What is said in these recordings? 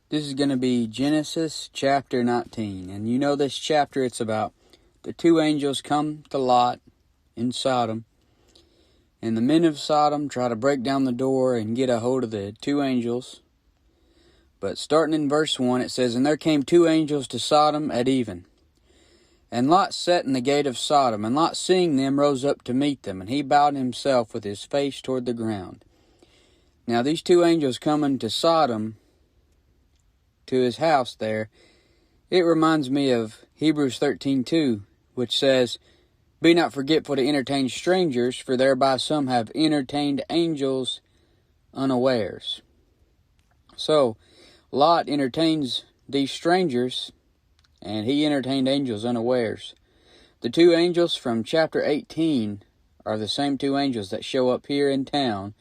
This is going to be Genesis chapter 19. And you know this chapter, it's about the two angels come to Lot in Sodom. And the men of Sodom try to break down the door and get a hold of the two angels. But starting in verse 1, it says, "And there came two angels to Sodom at even. And Lot sat in the gate of Sodom. And Lot, seeing them, rose up to meet them. And he bowed himself with his face toward the ground." Now these two angels coming to Sodom, to his house there, it reminds me of Hebrews 13:2, which says, "Be not forgetful to entertain strangers, for thereby some have entertained angels unawares." So, Lot entertains these strangers, and he entertained angels unawares. The two angels from chapter 18 are the same two angels that show up here in town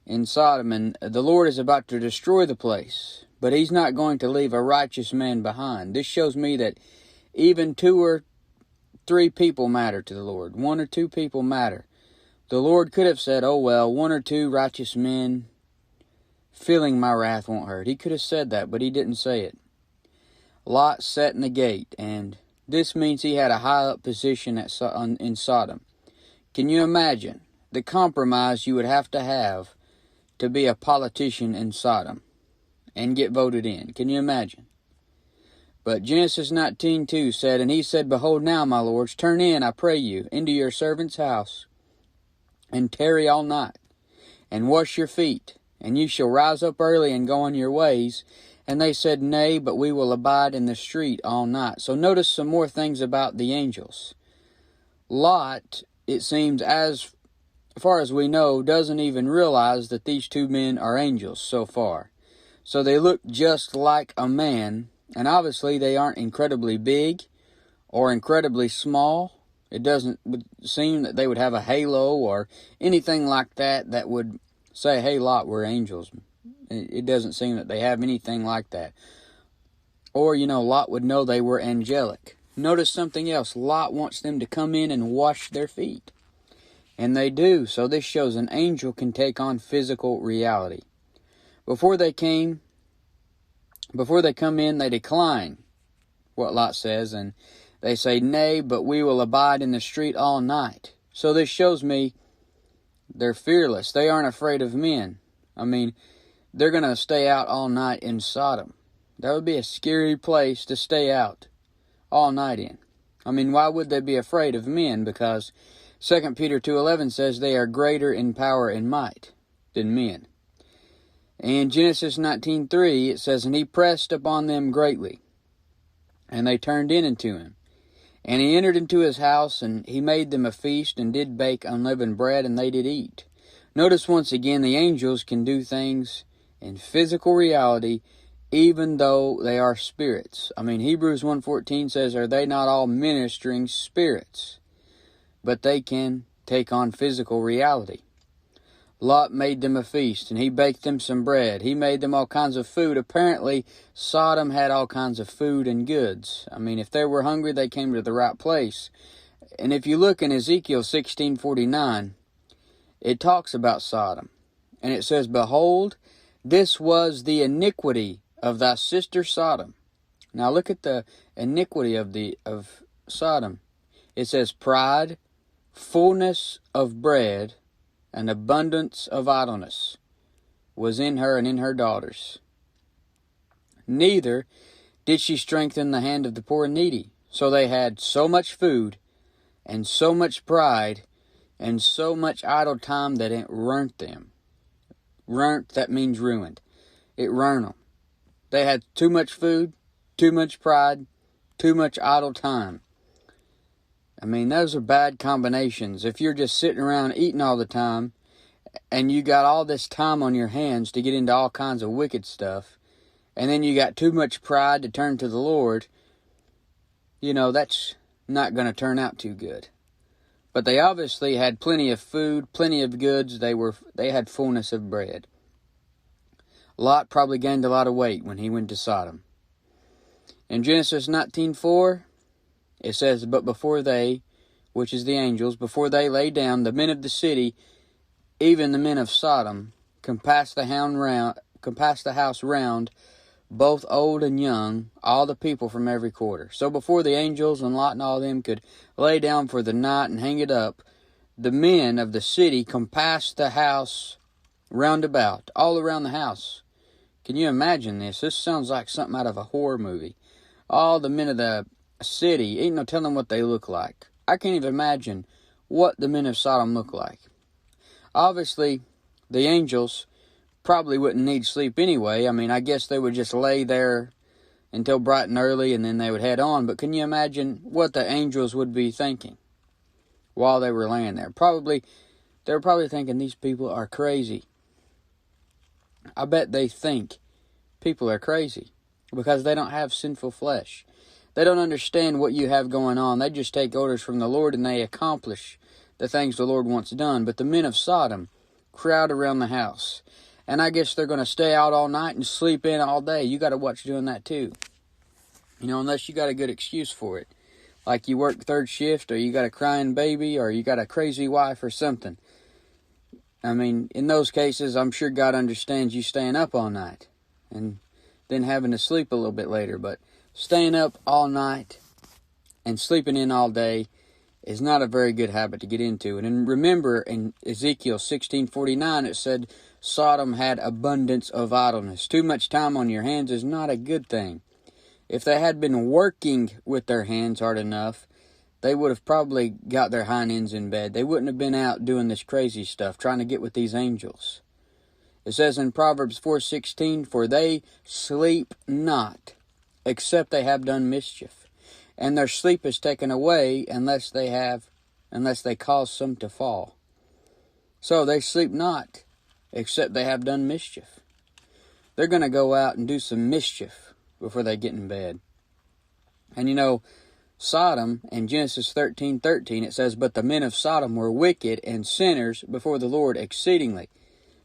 in Sodom, and the Lord is about to destroy the place, but he's not going to leave a righteous man behind. This shows me that even 2 or 3 people matter to the Lord. 1 or 2 people matter. The Lord could have said, "Oh well, 1 or 2 righteous men feeling my wrath won't hurt." He could have said that, but he didn't say it. Lot sat in the gate, and this means he had a high up position in Sodom. Can you imagine the compromise you would have to be a politician in Sodom and get voted in? Can you imagine? But Genesis 19:2 said, "And he said, Behold now, my lords, turn in, I pray you, into your servant's house, and tarry all night, and wash your feet, and you shall rise up early and go on your ways. And they said, Nay, but we will abide in the street all night." So notice some more things about the angels. Lot, it seems, as far as we know, doesn't even realize that these two men are angels so far. So they look just like a man, and obviously they aren't incredibly big or incredibly small. It doesn't seem that they would have a halo or anything like that that would say, "Hey, Lot, we're angels." It doesn't seem that they have anything like that. Or, Lot would know they were angelic. Notice something else. Lot wants them to come in and wash their feet. And they do. So this shows an angel can take on physical reality. Before they come in, they decline what Lot says, and they say, "Nay, but we will abide in the street all night." So this shows me they're fearless. They aren't afraid of men. They're going to stay out all night in Sodom. That would be a scary place to stay out all night in. Why would they be afraid of men? Because 2 Peter 2:11 says they are greater in power and might than men. In Genesis 19:3, it says, "And he pressed upon them greatly, and they turned in unto him. And he entered into his house, and he made them a feast, and did bake unleavened bread, and they did eat." Notice once again, the angels can do things in physical reality, even though they are spirits. Hebrews 1:14 says, "Are they not all ministering spirits?" But they can take on physical reality. Lot made them a feast, and he baked them some bread. He made them all kinds of food. Apparently, Sodom had all kinds of food and goods. If they were hungry, they came to the right place. And if you look in Ezekiel 16:49, it talks about Sodom. And it says, "Behold, this was the iniquity of thy sister Sodom." Now look at the iniquity of Sodom. It says, "Pride, fullness of bread, and abundance of idleness was in her and in her daughters. Neither did she strengthen the hand of the poor and needy." So they had so much food, and so much pride, and so much idle time that it ruined them. Ruined, that means ruined. It ruined them. They had too much food, too much pride, too much idle time. Those are bad combinations. If you're just sitting around eating all the time, and you got all this time on your hands to get into all kinds of wicked stuff, and then you got too much pride to turn to the Lord, that's not going to turn out too good. But they obviously had plenty of food, plenty of goods. They had fullness of bread. Lot probably gained a lot of weight when he went to Sodom. In Genesis 19:4, it says, "But before they," which is the angels, "before they lay down, the men of the city, even the men of Sodom, compassed the house round both old and young, all the people from every quarter. So before the angels and Lot and all them could lay down for the night and hang it up, the men of the city compassed the house round about, all around the house. Can you imagine this? This sounds like something out of a horror movie. All the men of the city, ain't no telling what they look like. I can't even imagine what the men of Sodom look like. Obviously, the angels probably wouldn't need sleep anyway. I mean, I guess they would just lay there until bright and early and then they would head on. But can you imagine what the angels would be thinking while they were laying there? They were probably thinking, these people are crazy. I bet they think people are crazy because they don't have sinful flesh. They don't understand what you have going on. They just take orders from the Lord and they accomplish the things the Lord wants done. But the men of Sodom crowd around the house. And I guess they're going to stay out all night and sleep in all day. You got to watch doing that too. You know, unless you got a good excuse for it. Like you work third shift, or you got a crying baby, or you got a crazy wife or something. I mean, in those cases, I'm sure God understands you staying up all night and then having to sleep a little bit later. But staying up all night and sleeping in all day is not a very good habit to get into. And remember, in Ezekiel 16:49, it said Sodom had abundance of idleness. Too much time on your hands is not a good thing. If they had been working with their hands hard enough, they would have probably got their hind ends in bed. They wouldn't have been out doing this crazy stuff, trying to get with these angels. It says in Proverbs 4:16, for they sleep not, except they have done mischief. And their sleep is taken away unless they cause some to fall. So they sleep not, except they have done mischief. They're going to go out and do some mischief before they get in bed. And you know, Sodom, in Genesis 13:13, it says, but the men of Sodom were wicked and sinners before the Lord exceedingly.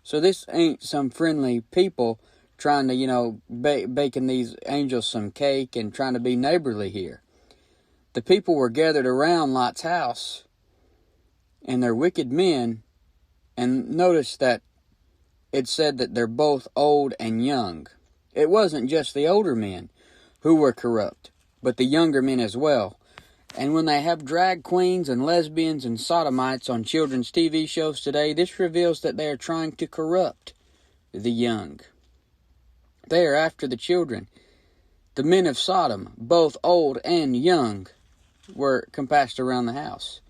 So this ain't some friendly people trying to, you know, baking these angels some cake and trying to be neighborly here. The people were gathered around Lot's house, and they're wicked men. And notice that it said that they're both old and young. It wasn't just the older men who were corrupt, but the younger men as well. And when they have drag queens and lesbians and sodomites on children's TV shows today, this reveals that they are trying to corrupt the young. They are after the children. The men of Sodom, both old and young, were compassed around the house.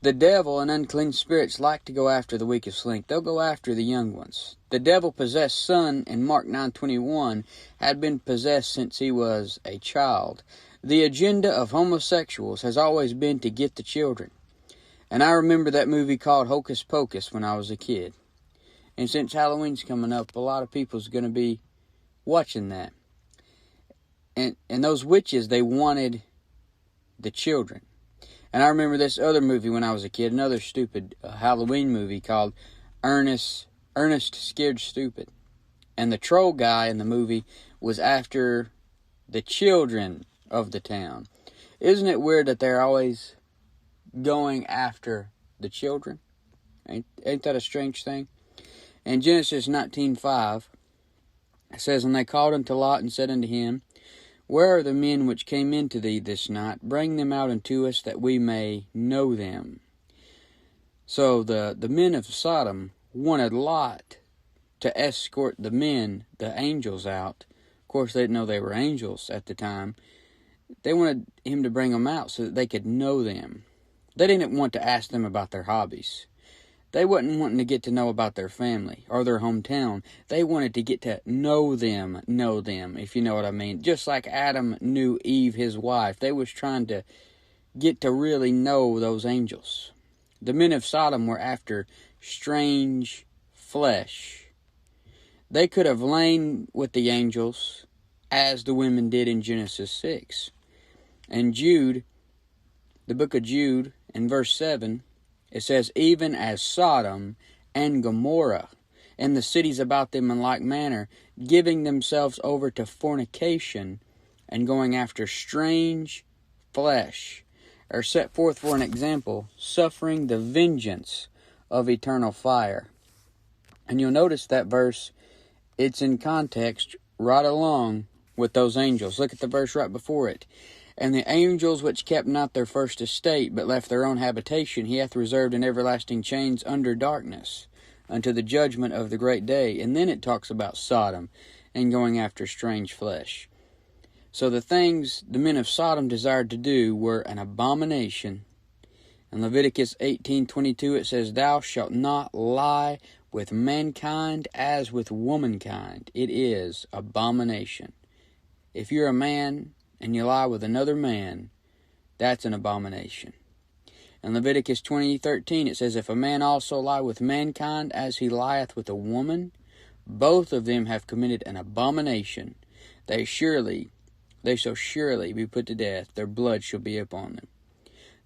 The devil and unclean spirits like to go after the weakest link. They'll go after the young ones. The devil-possessed son in Mark 9:21 had been possessed since he was a child. The agenda of homosexuals has always been to get the children. And I remember that movie called Hocus Pocus when I was a kid. And since Halloween's coming up, a lot of people's going to be watching that. And those witches, they wanted the children. And I remember this other movie when I was a kid, another stupid Halloween movie called Ernest Scared Stupid. And the troll guy in the movie was after the children of the town. Isn't it weird that they're always going after the children? Ain't that a strange thing? In Genesis 19:5, it says, and they called unto Lot and said unto him, where are the men which came into thee this night? Bring them out unto us, that we may know them. So the men of Sodom wanted Lot to escort the angels out. Of course, they didn't know they were angels at the time. They wanted him to bring them out so that they could know them. They didn't want to ask them about their hobbies. They wasn't wanting to get to know about their family or their hometown. They wanted to get to know them, if you know what I mean. Just like Adam knew Eve, his wife. They was trying to get to really know those angels. The men of Sodom were after strange flesh. They could have lain with the angels as the women did in Genesis 6. And Jude, the book of Jude, in verse 7, it says, even as Sodom and Gomorrah and the cities about them in like manner, giving themselves over to fornication and going after strange flesh, are set forth for an example, suffering the vengeance of eternal fire. And you'll notice that verse, it's in context right along with those angels. Look at the verse right before it. And the angels which kept not their first estate, but left their own habitation, he hath reserved in everlasting chains under darkness, unto the judgment of the great day. And then it talks about Sodom and going after strange flesh. So the things the men of Sodom desired to do were an abomination. In Leviticus 18:22 it says, Thou shalt not lie with mankind as with womankind. It is abomination. If you're a man and you lie with another man, that's an abomination. In Leviticus 20:13 it says, If a man also lie with mankind as he lieth with a woman, both of them have committed an abomination. They shall surely be put to death. Their blood shall be upon them.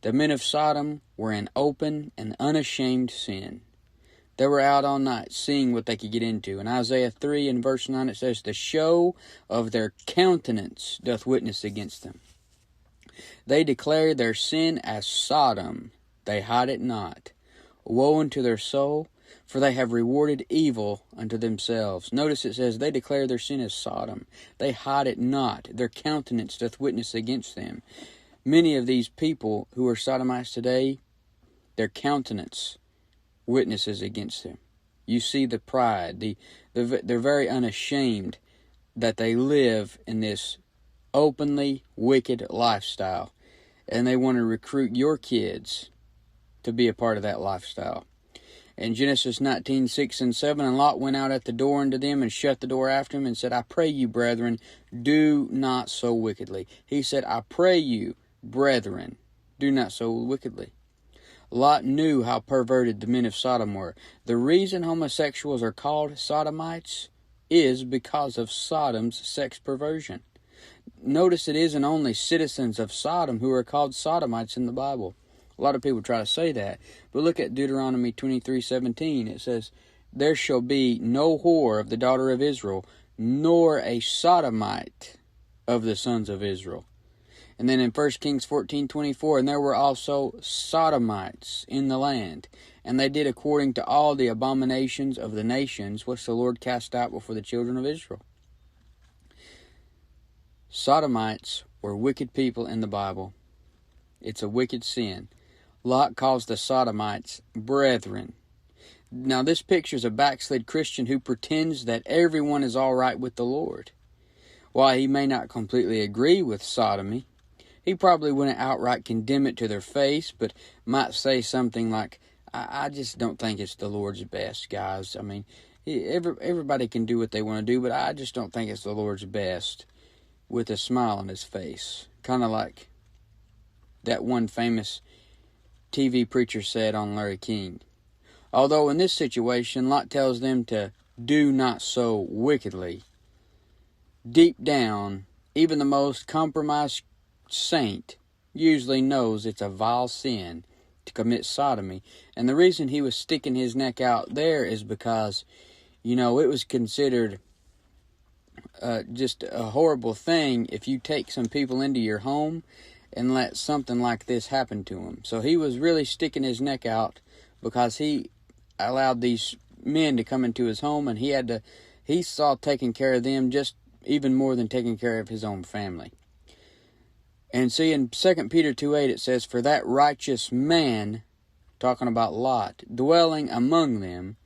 The men of Sodom were in open and unashamed sin. They were out all night seeing what they could get into. In Isaiah 3 and verse 9 it says, The show of their countenance doth witness against them. They declare their sin as Sodom. They hide it not. Woe unto their soul, for they have rewarded evil unto themselves. Notice it says, They declare their sin as Sodom. They hide it not. Their countenance doth witness against them. Many of these people who are sodomites today, their countenance witnesses against them. You see the pride. They're very unashamed that they live in this openly wicked lifestyle. And they want to recruit your kids to be a part of that lifestyle. In Genesis 19:6 and 7, And Lot went out at the door unto them, and shut the door after him, and said, I pray you, brethren, do not so wickedly. He said, I pray you, brethren, do not so wickedly. Lot knew how perverted the men of Sodom were. The reason homosexuals are called sodomites is because of Sodom's sex perversion. Notice it isn't only citizens of Sodom who are called sodomites in the Bible. A lot of people try to say that. But look at Deuteronomy 23:17. It says, There shall be no whore of the daughter of Israel, nor a sodomite of the sons of Israel. And then in 1 Kings 14:24, And there were also sodomites in the land, and they did according to all the abominations of the nations, which the Lord cast out before the children of Israel. Sodomites were wicked people in the Bible. It's a wicked sin. Lot calls the sodomites brethren. Now this pictures a backslid Christian who pretends that everyone is all right with the Lord. While he may not completely agree with sodomy, he probably wouldn't outright condemn it to their face, but might say something like, I just don't think it's the Lord's best, guys. I mean, everybody can do what they want to do, but I just don't think it's the Lord's best, with a smile on his face. Kind of like that one famous TV preacher said on Larry King. Although in this situation, Lot tells them to do not so wickedly. Deep down, even the most compromised saint usually knows it's a vile sin to commit sodomy. And the reason he was sticking his neck out there is because, it was considered just a horrible thing if you take some people into your home and let something like this happen to them. So he was really sticking his neck out because he allowed these men to come into his home, and he saw taking care of them just even more than taking care of his own family. And see, in 2 Peter 2:8 it says, For that righteous man, talking about Lot, dwelling among them,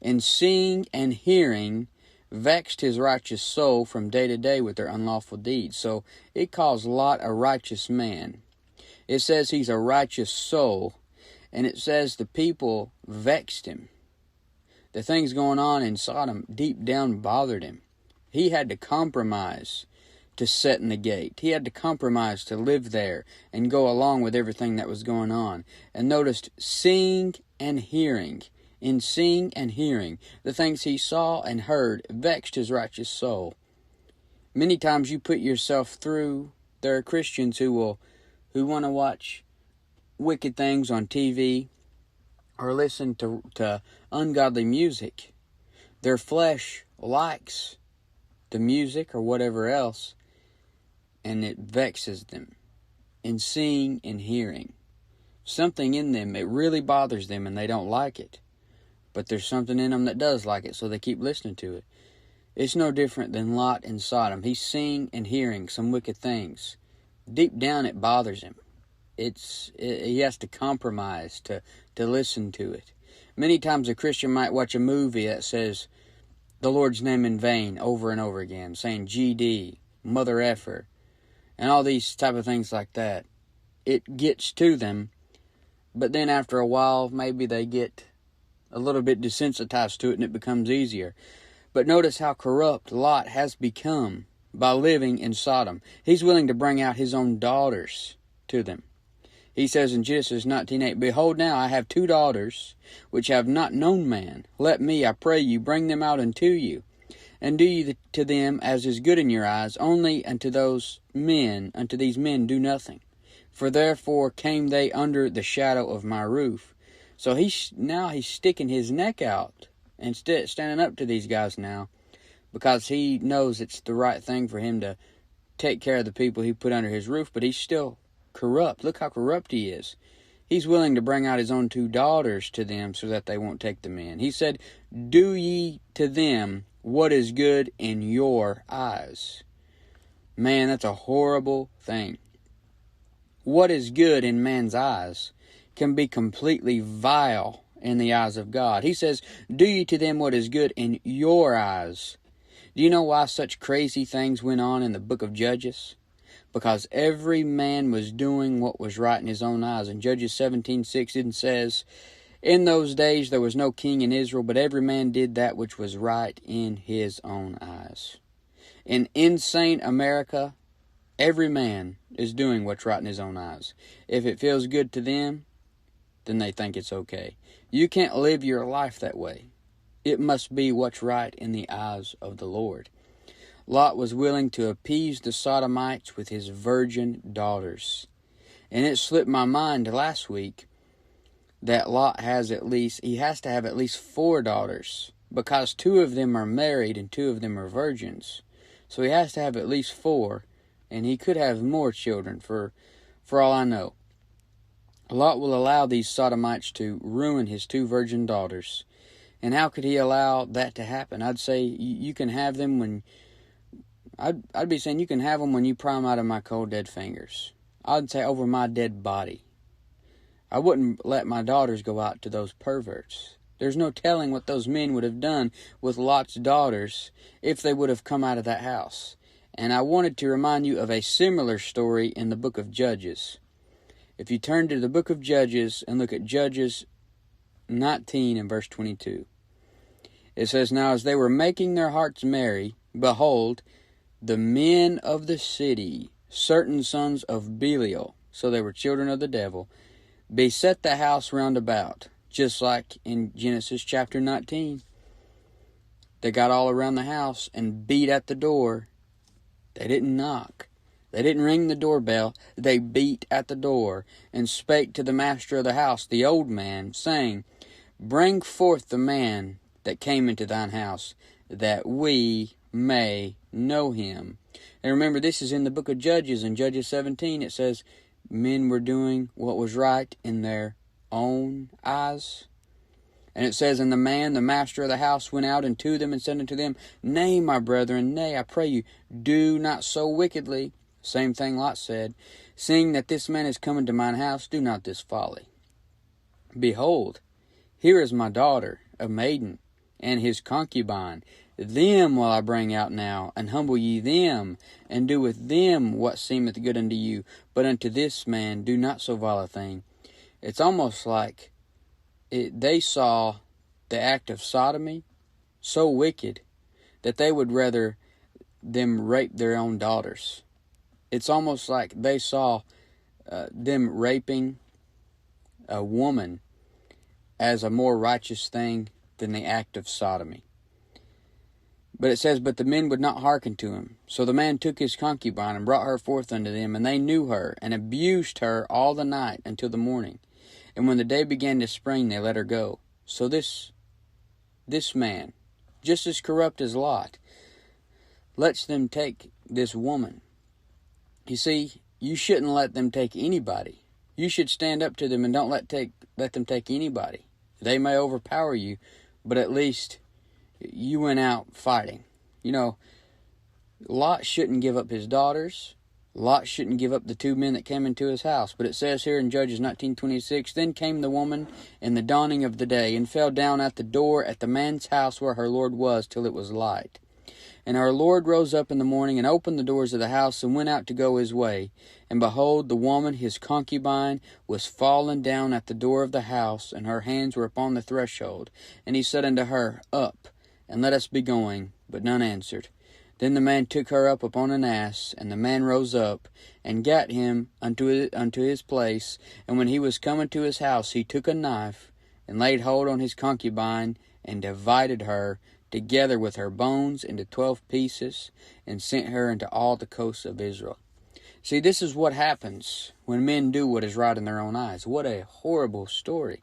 and seeing and hearing, vexed his righteous soul from day to day with their unlawful deeds. So it calls Lot a righteous man. It says he's a righteous soul, and it says the people vexed him. The things going on in Sodom deep down bothered him. He had to compromise to set in the gate. He had to compromise to live there and go along with everything that was going on. And noticed seeing and hearing. In seeing and hearing, the things he saw and heard vexed his righteous soul. Many times you put yourself through, there are Christians who want to watch wicked things on TV or listen to ungodly music. Their flesh likes the music or whatever else, and it vexes them. In seeing and hearing, something in them, it really bothers them and they don't like it. But there's something in them that does like it, so they keep listening to it. It's no different than Lot in Sodom. He's seeing and hearing some wicked things. Deep down it bothers him. He has to compromise to listen to it. Many times a Christian might watch a movie that says the Lord's name in vain over and over again, saying GD, mother effer, and all these type of things like that. It gets to them, but then after a while, maybe they get a little bit desensitized to it and it becomes easier. But notice how corrupt Lot has become by living in Sodom. He's willing to bring out his own daughters to them. He says in Genesis 19:8, Behold, now I have 2 daughters, which have not known man. Let me, I pray you, bring them out unto you, and do you to them as is good in your eyes. Only unto these men do nothing. For therefore came they under the shadow of my roof. So he's sticking his neck out and standing up to these guys now, because he knows it's the right thing for him to take care of the people he put under his roof, but he's still corrupt. Look how corrupt he is. He's willing to bring out his own 2 daughters to them so that they won't take them in. He said, do ye to them what is good in your eyes. Man, that's a horrible thing. What is good in man's eyes can be completely vile in the eyes of God. He says, do ye to them what is good in your eyes. Do you know why such crazy things went on in the book of Judges? Because every man was doing what was right in his own eyes. In Judges 17:6 it says, In those days there was no king in Israel, but every man did that which was right in his own eyes. In insane America, every man is doing what's right in his own eyes. If it feels good to them, then they think it's okay. You can't live your life that way. It must be what's right in the eyes of the Lord. Lot was willing to appease the Sodomites with his virgin daughters. And it slipped my mind last week that Lot has to have at least 4 daughters, because 2 of them are married and 2 of them are virgins. So he has to have at least 4, and he could have more children for all I know. Lot will allow these Sodomites to ruin his 2 virgin daughters. And how could he allow that to happen? I'd say you can have them when... I'd be saying you can have them when you pry them out of my cold dead fingers. I'd say over my dead body. I wouldn't let my daughters go out to those perverts. There's no telling what those men would have done with Lot's daughters if they would have come out of that house. And I wanted to remind you of a similar story in the book of Judges. If you turn to the book of Judges and look at Judges 19 and verse 22. It says, Now as they were making their hearts merry, behold, the men of the city, certain sons of Belial, so they were children of the devil, beset the house round about, just like in Genesis chapter 19. They got all around the house and beat at the door. They didn't knock. They didn't ring the doorbell. They beat at the door and spake to the master of the house, the old man, saying, Bring forth the man that came into thine house, that we may know him. And remember, this is in the book of Judges. In Judges 17, it says men were doing what was right in their own eyes. And it says, And the man, the master of the house, went out unto them and said unto them, Nay, my brethren, nay, I pray you, do not so wickedly. Same thing Lot said, Seeing that this man is come into mine house, do not this folly. Behold, here is my daughter, a maiden, and his concubine. Them will I bring out now, and humble ye them, and do with them what seemeth good unto you. But unto this man do not so vile a thing. It's almost like they saw the act of sodomy so wicked that they would rather them rape their own daughters. It's almost like they saw them raping a woman as a more righteous thing than the act of sodomy. But it says, But the men would not hearken to him. So the man took his concubine and brought her forth unto them, and they knew her, and abused her all the night until the morning. And when the day began to spring, they let her go. So this man, just as corrupt as Lot, lets them take this woman. You see, you shouldn't let them take anybody. You should stand up to them and don't let them take anybody. They may overpower you, but at least you went out fighting. You know, Lot shouldn't give up his daughters. Lot shouldn't give up the 2 men that came into his house. But it says here in Judges 19:26, Then came the woman in the dawning of the day, and fell down at the door at the man's house where her Lord was, till it was light. And our Lord rose up in the morning, and opened the doors of the house, and went out to go his way. And behold, the woman, his concubine, was fallen down at the door of the house, and her hands were upon the threshold. And he said unto her, Up, and let us be going. But none answered. Then the man took her up upon an ass, and the man rose up, and gat him unto his place. And when he was come into his house, he took a knife, and laid hold on his concubine, and divided her, together with her bones, into 12 pieces, and sent her into all the coasts of Israel. See, this is what happens when men do what is right in their own eyes. What a horrible story.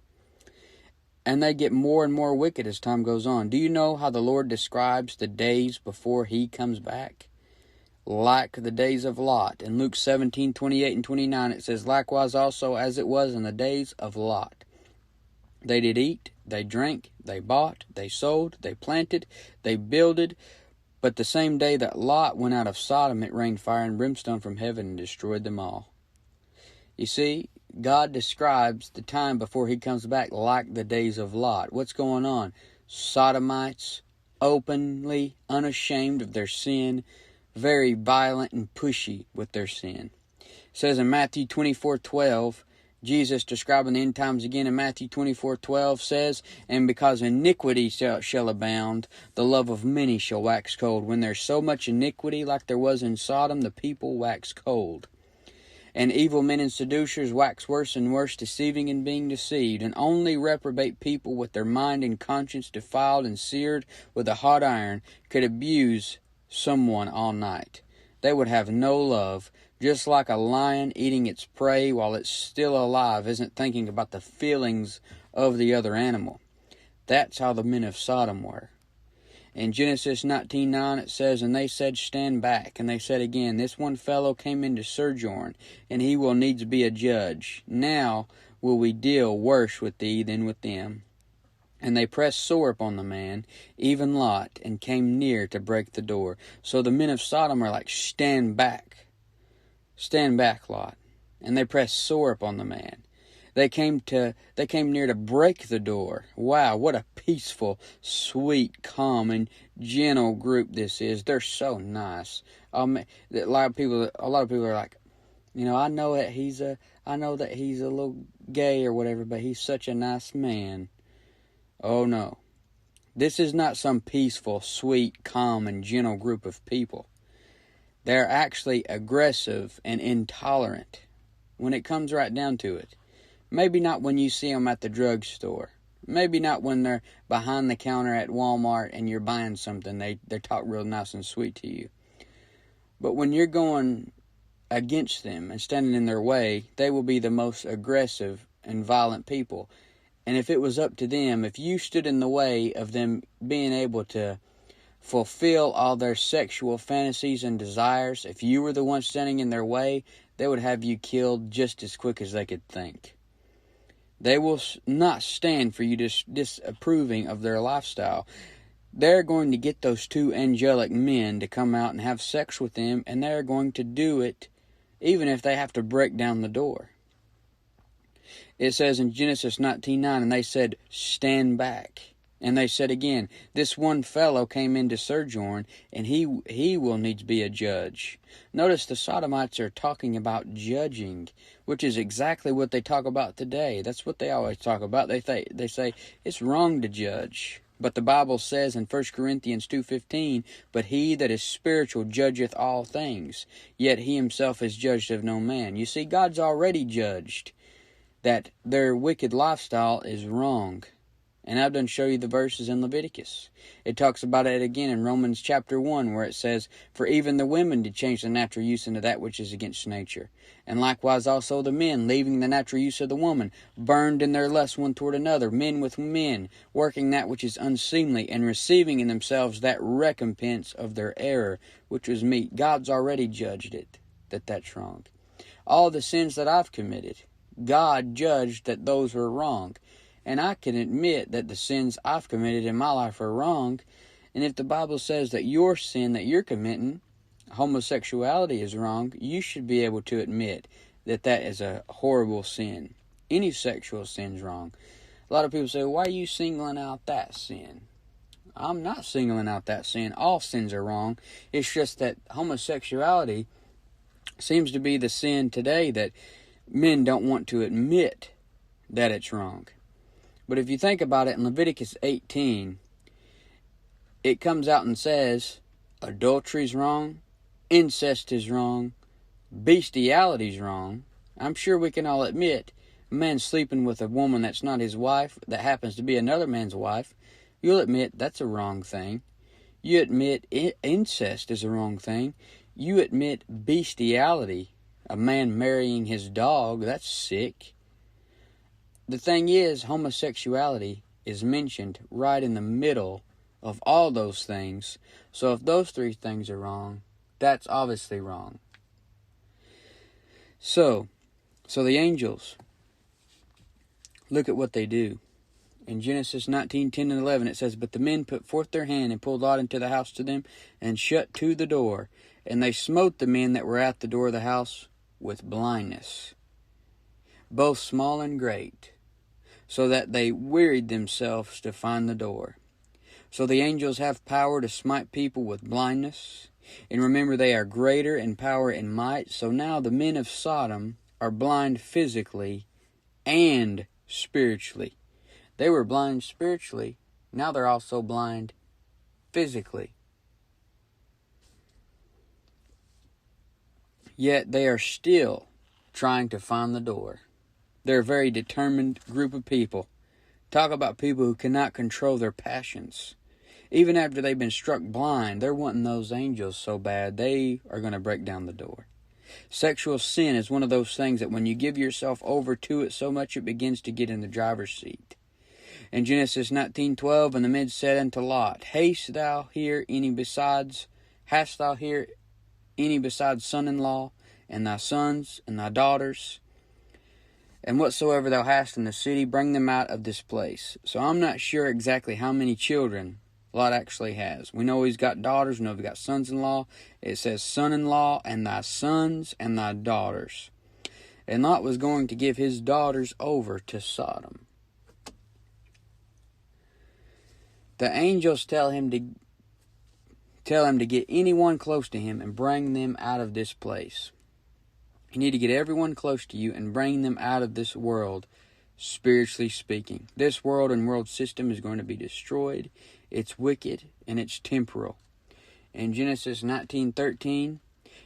And they get more and more wicked as time goes on. Do you know how the Lord describes the days before he comes back? Like the days of Lot. In Luke 17:28 and 29, it says, Likewise also as it was in the days of Lot. They did eat, they drank, they bought, they sold, they planted, they builded. But the same day that Lot went out of Sodom, it rained fire and brimstone from heaven and destroyed them all. You see, God describes the time before he comes back like the days of Lot. What's going on? Sodomites, openly unashamed of their sin, very violent and pushy with their sin. It says in Matthew 24:12, Jesus describing the end times again in Matthew 24:12 says, And because iniquity shall abound, the love of many shall wax cold. When there's so much iniquity like there was in Sodom, the people wax cold. And evil men and seducers wax worse and worse, deceiving and being deceived. And only reprobate people with their mind and conscience defiled and seared with a hot iron could abuse someone all night. They would have no love, just like a lion eating its prey while it's still alive isn't thinking about the feelings of the other animal. That's how the men of Sodom were. In Genesis 19:9 it says, And they said, Stand back. And they said again, This one fellow came in to sojourn, and he will needs be a judge. Now will we deal worse with thee than with them. And they pressed sore upon the man, even Lot, and came near to break the door. So the men of Sodom are like, Stand back. Stand back, Lot. And they pressed sore upon the man. They came near to break the door. Wow, what a peaceful, sweet, calm, and gentle group this is. They're so nice. A lot of people are like, I know that he's a little gay or whatever, but he's such a nice man. Oh no. This is not some peaceful, sweet, calm, and gentle group of people. They're actually aggressive and intolerant when it comes right down to it. Maybe not when you see them at the drugstore. Maybe not when they're behind the counter at Walmart and you're buying something. They talk real nice and sweet to you. But when you're going against them and standing in their way, they will be the most aggressive and violent people. And if it was up to them, if you stood in the way of them being able to fulfill all their sexual fantasies and desires, if you were the one standing in their way, they would have you killed just as quick as they could think. They will not stand for you disapproving of their lifestyle. They're going to get those 2 angelic men to come out and have sex with them, and they're going to do it even if they have to break down the door. It says in Genesis 19:9, And they said, Stand back. And they said again, This one fellow came in to sojourn, and he will needs be a judge. Notice the Sodomites are talking about judging, which is exactly what they talk about today. That's what they always talk about. They say it's wrong to judge. But the Bible says in 1 Corinthians 2:15, But he that is spiritual judgeth all things, yet he himself is judged of no man. You see, God's already judged that their wicked lifestyle is wrong. And I've done show you the verses in Leviticus. It talks about it again in Romans chapter 1, where it says, For even the women did change the natural use into that which is against nature. And likewise also the men, leaving the natural use of the woman, burned in their lust one toward another, men with men, working that which is unseemly, and receiving in themselves that recompense of their error, which was meat. God's already judged it, that's wrong. All the sins that I've committed, God judged that those were wrong. And I can admit that the sins I've committed in my life are wrong, And if the Bible says that your sin that you're committing, homosexuality, is wrong, you should be able to admit that that is a horrible sin. Any sexual sin's wrong. A lot of people say, why are you singling out that sin? I'm not singling out that sin. All sins are wrong. It's just that homosexuality seems to be the sin today that men don't want to admit that it's wrong. But if you think about it, in Leviticus 18, it comes out and says adultery's wrong, incest is wrong, bestiality's wrong. I'm sure we can all admit a man sleeping with a woman that's not his wife, that happens to be another man's wife, you'll admit that's a wrong thing. You admit incest is a wrong thing. You admit bestiality, a man marrying his dog, that's sick. The thing is, homosexuality is mentioned right in the middle of all those things. So if those three things are wrong, that's obviously wrong. So the angels, look at what they do. In Genesis 19:10 and 11, it says, But the men put forth their hand and pulled Lot into the house to them and shut to the door. And they smote the men that were at the door of the house with blindness, both small and great, so that they wearied themselves to find the door. So the angels have power to smite people with blindness. And remember, they are greater in power and might. So now the men of Sodom are blind physically and spiritually. They were blind spiritually. Now they're also blind physically. Yet they are still trying to find the door. They're a very determined group of people. Talk about people who cannot control their passions. Even after they've been struck blind, they're wanting those angels so bad, they are going to break down the door. Sexual sin is one of those things that when you give yourself over to it so much, it begins to get in the driver's seat. In Genesis 19:12, And the men said unto Lot, Hast thou here any besides son-in-law, and thy sons, and thy daughters? And whatsoever thou hast in the city, bring them out of this place. So I'm not sure exactly how many children Lot actually has. We know he's got daughters, we know he's got sons-in-law. It says son-in-law, and thy sons, and thy daughters. And Lot was going to give his daughters over to Sodom. The angels tell him to get anyone close to him and bring them out of this place. You need to get everyone close to you and bring them out of this world, spiritually speaking. This world and world system is going to be destroyed. It's wicked and it's temporal. In Genesis 19:13,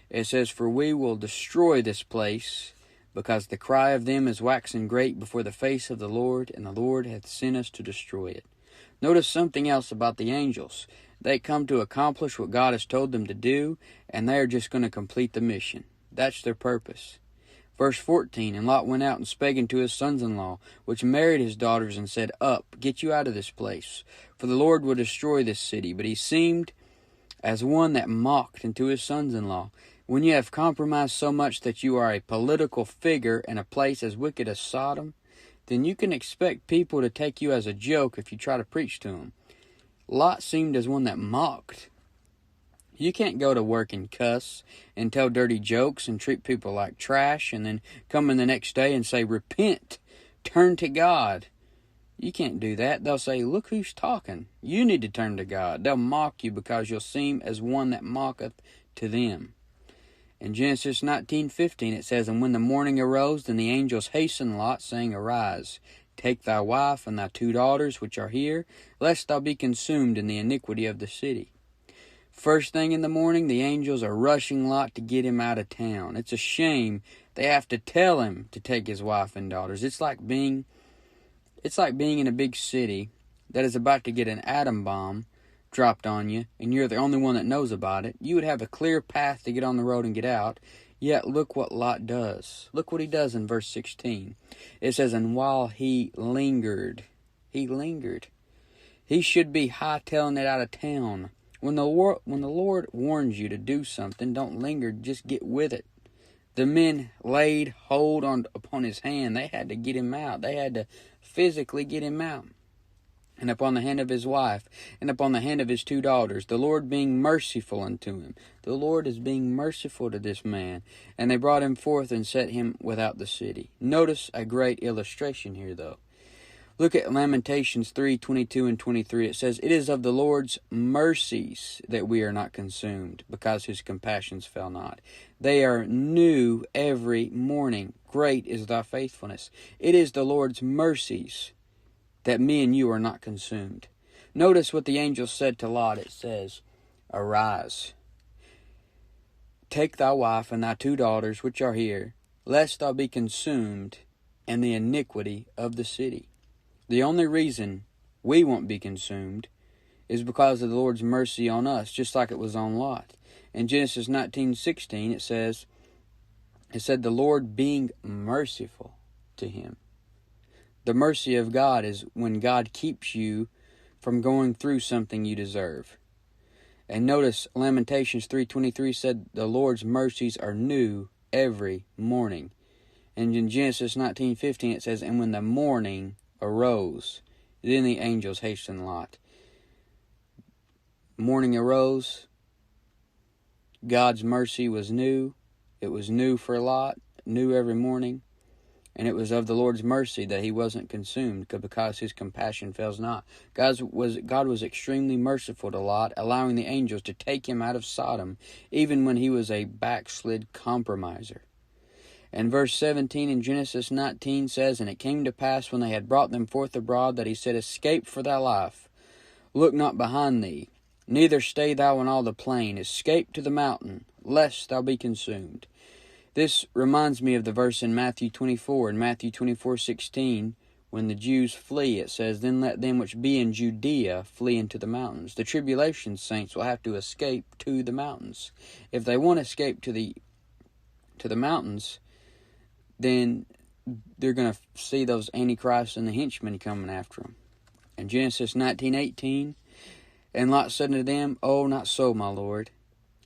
it says, For we will destroy this place, because the cry of them is waxen great before the face of the Lord, and the Lord hath sent us to destroy it. Notice something else about the angels. They come to accomplish what God has told them to do, and they are just going to complete the mission. That's their purpose. Verse 14, And Lot went out and spake unto his sons-in-law, which married his daughters, and said, Up, get you out of this place, for the Lord will destroy this city. But he seemed as one that mocked unto his sons-in-law. When you have compromised so much that you are a political figure in a place as wicked as Sodom, then you can expect people to take you as a joke if you try to preach to them. Lot seemed as one that mocked. You can't go to work and cuss and tell dirty jokes and treat people like trash and then come in the next day and say, Repent, turn to God. You can't do that. They'll say, Look who's talking. You need to turn to God. They'll mock you because you'll seem as one that mocketh to them. In Genesis 19:15 it says, And when the morning arose, then the angels hastened Lot, saying, Arise, take thy wife and thy 2 daughters which are here, lest thou be consumed in the iniquity of the city. First thing in the morning, the angels are rushing Lot to get him out of town. It's a shame they have to tell him to take his wife and daughters. It's like being in a big city that is about to get an atom bomb dropped on you, and you're the only one that knows about it. You would have a clear path to get on the road and get out. Yet look what Lot does. Look what he does in verse 16. It says, And while he lingered. He should be hightailing it out of town. When the Lord warns you to do something, don't linger, just get with it. The men laid hold upon his hand. They had to get him out. They had to physically get him out. and upon the hand of his wife, and upon the hand of his 2 daughters, the Lord being merciful unto him. The Lord is being merciful to this man. And they brought him forth and set him without the city. Notice a great illustration here, though. Look at Lamentations 3:22 and 23. It says, "It is of the Lord's mercies that we are not consumed, because his compassions fail not. They are new every morning. Great is thy faithfulness." It is the Lord's mercies that me and you are not consumed. Notice what the angel said to Lot. It says, "Arise, take thy wife and thy 2 daughters which are here, lest thou be consumed in the iniquity of the city." The only reason we won't be consumed is because of the Lord's mercy on us, just like it was on Lot. In Genesis 19:16, it said, "The Lord being merciful to him." The mercy of God is when God keeps you from going through something you deserve. And notice Lamentations 3:23 said, "The Lord's mercies are new every morning." And in Genesis 19:15 it says, "And when the morning arose, then the angels hastened Lot." Morning arose, God's mercy was new. It was new for Lot, new every morning. And it was of the Lord's mercy that he wasn't consumed, because his compassion fails not. God was extremely merciful to Lot, allowing the angels to take him out of Sodom, even when he was a backslid compromiser. And verse 17 in Genesis 19 says, "And it came to pass, when they had brought them forth abroad, that he said, Escape for thy life. Look not behind thee, neither stay thou in all the plain. Escape to the mountain, lest thou be consumed." This reminds me of the verse in Matthew 24. In Matthew 24:16, when the Jews flee, it says, "Then let them which be in Judea flee into the mountains." The tribulation saints will have to escape to the mountains. If they want to escape to the mountains, then they're going to see those antichrists and the henchmen coming after them. In Genesis 19:18, "And Lot said unto them, Oh, not so, my Lord."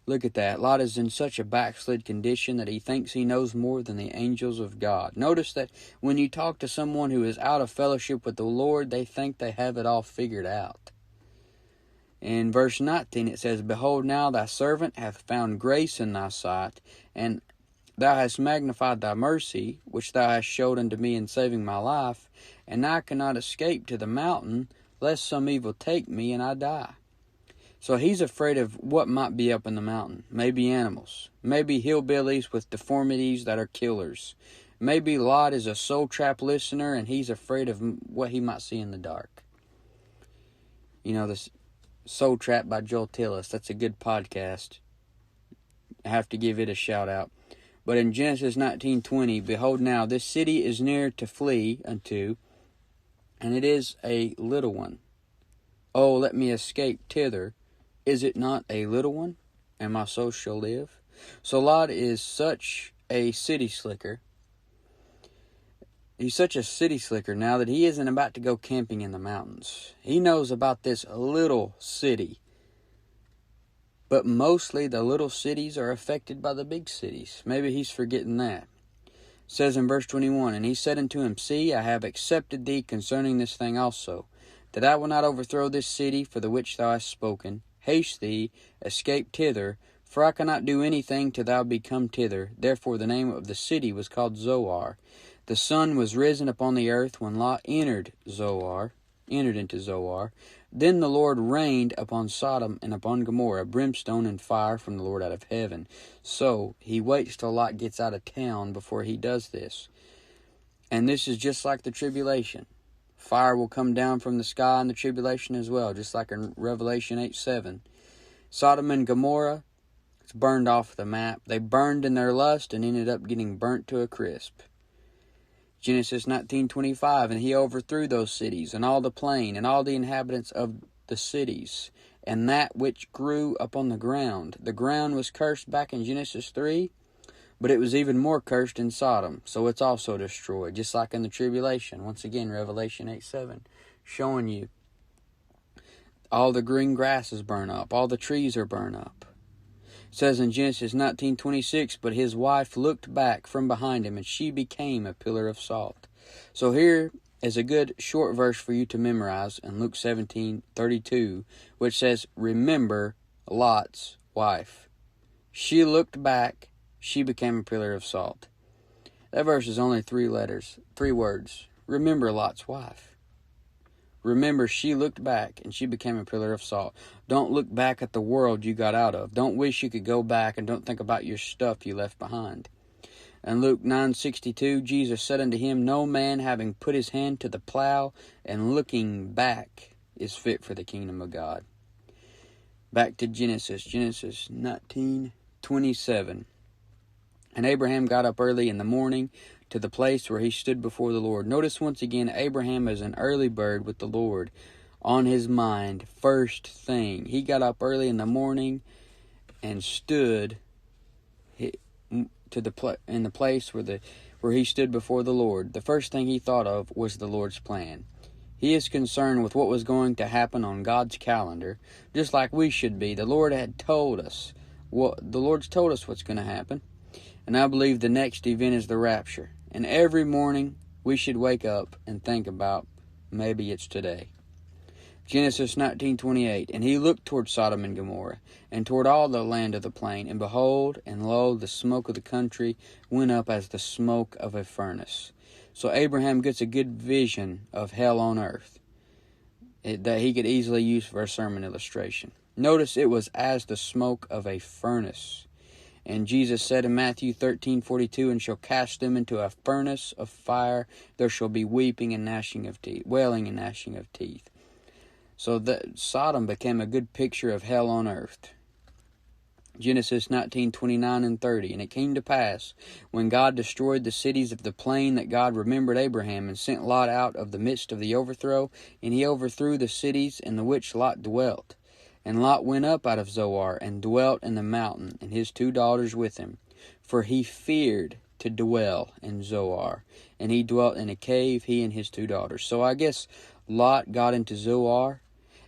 Look at that. Lot is in such a backslid condition that he thinks he knows more than the angels of God. Notice that when you talk to someone who is out of fellowship with the Lord, they think they have it all figured out. In verse 19 it says, "Behold, now thy servant hath found grace in thy sight, and thou hast magnified thy mercy, which thou hast showed unto me in saving my life, and I cannot escape to the mountain, lest some evil take me and I die." So he's afraid of what might be up in the mountain. Maybe animals. Maybe hillbillies with deformities that are killers. Maybe Lot is a soul trap listener and he's afraid of what he might see in the dark. You know, this Soul Trap by Joel Tillis. That's a good podcast. I have to give it a shout out. But in Genesis 19:20, "Behold now, this city is near to flee unto, and it is a little one. Oh, let me escape thither. Is it not a little one? And my soul shall live." So Lot is such a city slicker. He's such a city slicker now that he isn't about to go camping in the mountains. He knows about this little city. But mostly the little cities are affected by the big cities. Maybe he's forgetting that. It says in verse 21, "And he said unto him, See, I have accepted thee concerning this thing also, that I will not overthrow this city for the which thou hast spoken. Haste thee, escape thither, for I cannot do anything till thou be come thither." Therefore the name of the city was called Zoar. The sun was risen upon the earth when Lot entered into Zoar. Then the Lord rained upon Sodom and upon Gomorrah brimstone and fire from the Lord out of heaven. So he waits till Lot gets out of town before he does this. And this is just like the tribulation. Fire will come down from the sky in the tribulation as well, just like in Revelation 8:7. Sodom and Gomorrah, it's burned off the map. They burned in their lust and ended up getting burnt to a crisp. Genesis 19:25, "And he overthrew those cities, and all the plain, and all the inhabitants of the cities, and that which grew upon the ground." The ground was cursed back in Genesis 3, but it was even more cursed in Sodom, so it's also destroyed, just like in the tribulation. Once again, Revelation 8:7, showing you all the green grasses burn up, all the trees are burned up. It says in Genesis 19:26, "But his wife looked back from behind him, and she became a pillar of salt." So here is a good short verse for you to memorize in Luke 17:32, which says, "Remember Lot's wife. She looked back, she became a pillar of salt." That verse is only 3 words. Remember Lot's wife. Remember, she looked back and she became a pillar of salt. Don't look back at the world you got out of. Don't wish you could go back, and don't think about your stuff you left behind. In Luke 9:62, Jesus said unto him, "No man having put his hand to the plow and looking back is fit for the kingdom of God." Back to Genesis 19:27. And Abraham got up early in the morning to the place where he stood before the Lord. Notice once again, Abraham is an early bird with the Lord on his mind. First thing, he got up early in the morning and stood in the place where he stood before the Lord. The first thing he thought of was the Lord's plan. He is concerned with what was going to happen on God's calendar, just like we should be. The Lord had told us the Lord's told us what's going to happen. And I believe the next event is the rapture. And every morning we should wake up and think about, maybe it's today. Genesis 19:28. And he looked toward Sodom and Gomorrah, and toward all the land of the plain. And behold, and lo, the smoke of the country went up as the smoke of a furnace. So Abraham gets a good vision of hell on earth that he could easily use for a sermon illustration. Notice it was as the smoke of a furnace. And Jesus said in Matthew 13:42, "And shall cast them into a furnace of fire. There shall be weeping and gnashing of teeth, wailing and gnashing of teeth." So that Sodom became a good picture of hell on earth. Genesis 19:29 and 30. And it came to pass, when God destroyed the cities of the plain, that God remembered Abraham, and sent Lot out of the midst of the overthrow, and he overthrew the cities in the which Lot dwelt. And Lot went up out of Zoar, and dwelt in the mountain, and his 2 daughters with him. For he feared to dwell in Zoar, and he dwelt in a cave, he and his 2 daughters. So I guess Lot got into Zoar,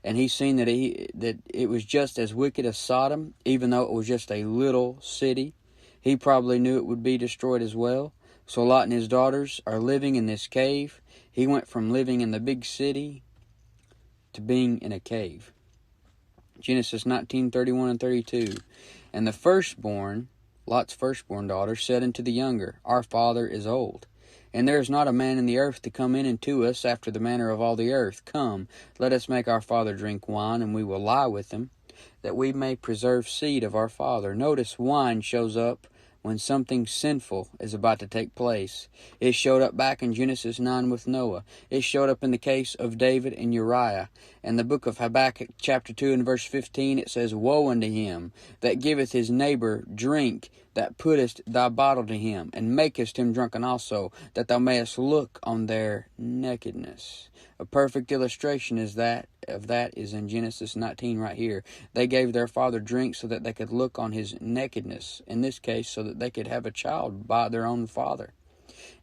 and he seen that it was just as wicked as Sodom, even though it was just a little city. He probably knew it would be destroyed as well. So Lot and his daughters are living in this cave. He went from living in the big city to being in a cave. Genesis 19:31 and 32. And the firstborn, Lot's firstborn daughter, said unto the younger, Our father is old, and there is not a man in the earth to come in unto us after the manner of all the earth. Come, let us make our father drink wine, and we will lie with him, that we may preserve seed of our father. Notice wine shows up when something sinful is about to take place. It showed up back in Genesis 9 with Noah. It showed up in the case of David and Uriah. In the book of Habakkuk chapter 2 and verse 15, it says, Woe unto him that giveth his neighbor drink, that puttest thy bottle to him, and makest him drunken also, that thou mayest look on their nakedness. A perfect illustration of that is in Genesis 19 right here. They gave their father drink so that they could look on his nakedness. In this case, so that they could have a child by their own father.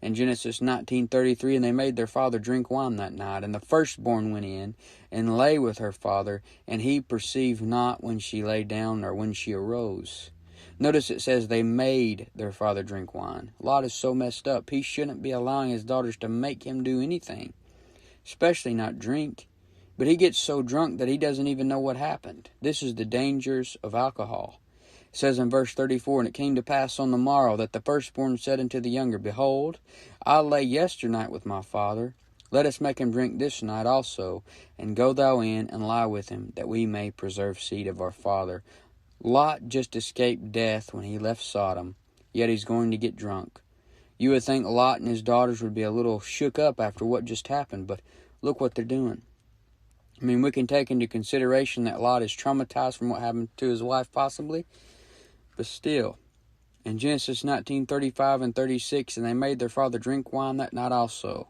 In Genesis 19:33, and they made their father drink wine that night. And the firstborn went in and lay with her father, and he perceived not when she lay down or when she arose. Notice it says they made their father drink wine. Lot is so messed up. He shouldn't be allowing his daughters to make him do anything, especially not drink. But he gets so drunk that he doesn't even know what happened. This is the dangers of alcohol. It says in verse 34, And it came to pass on the morrow that the firstborn said unto the younger, Behold, I lay yesternight with my father. Let us make him drink this night also, and go thou in and lie with him, that we may preserve seed of our father. Lot just escaped death when he left Sodom, yet he's going to get drunk. You would think Lot and his daughters would be a little shook up after what just happened, but look what they're doing. I mean, we can take into consideration that Lot is traumatized from what happened to his wife possibly, but still. In Genesis 19:35 and 36, And they made their father drink wine that night also.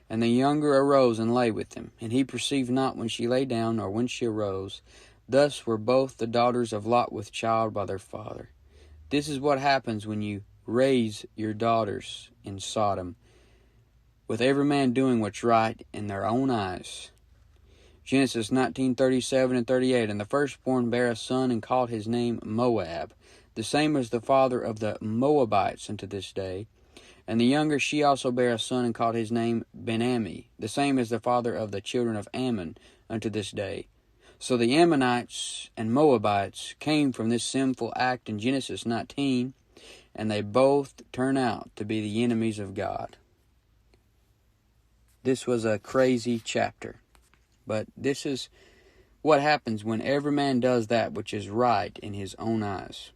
And the younger arose and lay with him, and he perceived not when she lay down or when she arose. Thus were both the daughters of Lot with child by their father. This is what happens when you raise your daughters in Sodom, with every man doing what's right in their own eyes. Genesis 19:37 and 38, And the firstborn bare a son, and called his name Moab. The same as the father of the Moabites unto this day. And the younger, she also bare a son, and called his name Ben-Ammi. The same is the father of the children of Ammon unto this day. So the Ammonites and Moabites came from this sinful act in Genesis 19, and they both turn out to be the enemies of God. This was a crazy chapter, but this is what happens when every man does that which is right in his own eyes.